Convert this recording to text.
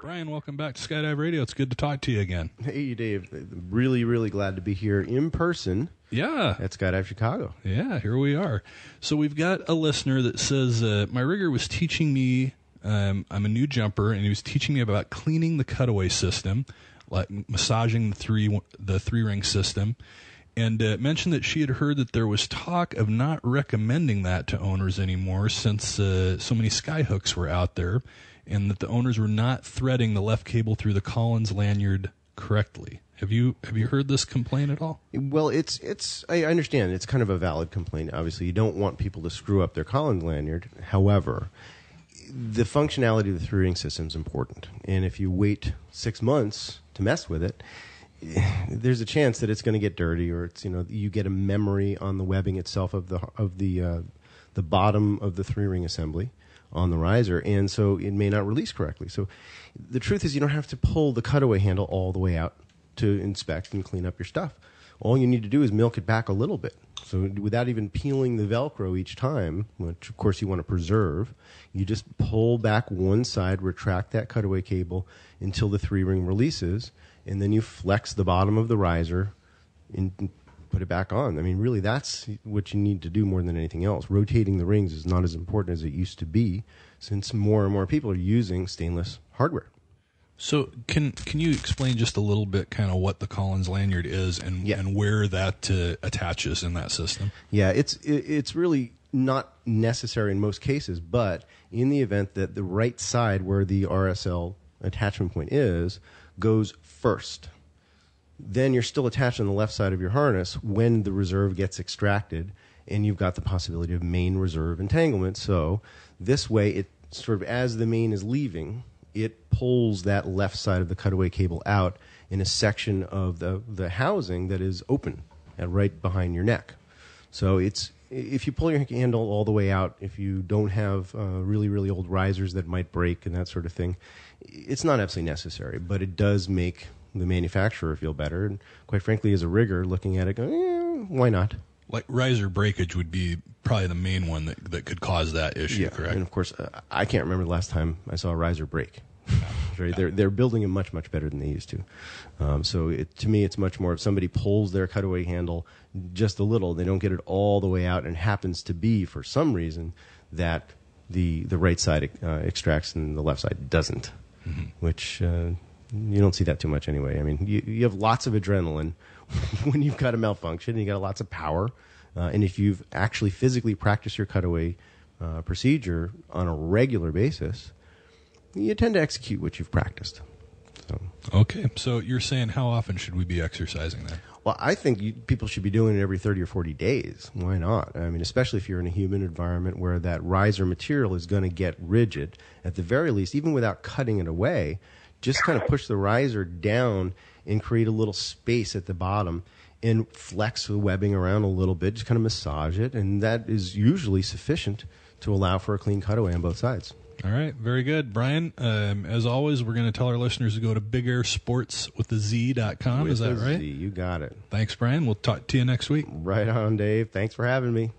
Brian, welcome back to Skydive Radio. It's good to talk to you again. Hey, Dave. Really, really glad to be here in person. Yeah. At Skydive Chicago. Yeah, here we are. So we've got a listener that says, my rigger was teaching me, I'm a new jumper, and he was teaching me about cleaning the cutaway system, like massaging the three-ring system, and mentioned that she had heard that there was talk of not recommending that to owners anymore since so many Skyhooks were out there, and that the owners were not threading the left cable through the Collins lanyard correctly. Have you heard this complaint at all? Well, I understand. It's kind of a valid complaint. Obviously, you don't want people to screw up their Collins lanyard. However, the functionality of the three-ring system is important. And if you wait 6 months to mess with it, there's a chance that it's going to get dirty, or it's, you get a memory on the webbing itself of the bottom of the three-ring assembly on the riser, and so it may not release correctly. So the truth is you don't have to pull the cutaway handle all the way out to inspect and clean up your stuff. All you need to do is milk it back a little bit. So without even peeling the Velcro each time, which of course you want to preserve, you just pull back one side, retract that cutaway cable until the three-ring releases, and then you flex the bottom of the riser and put it back on. I mean, really, that's what you need to do more than anything else. Rotating the rings is not as important as it used to be, since more and more people are using stainless hardware. So can you explain just a little bit kind of what the Collins lanyard is and where that attaches in that system? Yeah, it's really not necessary in most cases, but in the event that the right side where the RSL attachment point is goes first, then you're still attached on the left side of your harness when the reserve gets extracted, and you've got the possibility of main reserve entanglement. So this way, it sort of, as the main is leaving, it pulls that left side of the cutaway cable out in a section of the housing that is open right behind your neck. So if you pull your handle all the way out, if you don't have really, really old risers that might break and that sort of thing, it's not absolutely necessary, but it does make the manufacturer feel better. And quite frankly, as a rigger, looking at it, going, why not? Like riser breakage would be probably the main one that could cause that issue, correct? And of course, I can't remember the last time I saw a riser break. Right? They're building them much, much better than they used to. So to me, it's much more if somebody pulls their cutaway handle just a little, they don't get it all the way out, and happens to be, for some reason, that the right side extracts and the left side doesn't, which you don't see that too much anyway. I mean, you have lots of adrenaline when you've got a malfunction, and you got lots of power. And if you've actually physically practiced your cutaway procedure on a regular basis, you tend to execute what you've practiced. Okay, so you're saying how often should we be exercising that? Well, I think people should be doing it every 30 or 40 days. Why not? I mean, especially if you're in a humid environment where that riser material is going to get rigid. At the very least, even without cutting it away, just kind of push the riser down and create a little space at the bottom and flex the webbing around a little bit, just kind of massage it, and that is usually sufficient to allow for a clean cutaway on both sides. All right, very good. Brian, as always, we're going to tell our listeners to go to bigairsportswithaz.com. Is that right? You got it. Thanks, Brian. We'll talk to you next week. Right on, Dave. Thanks for having me.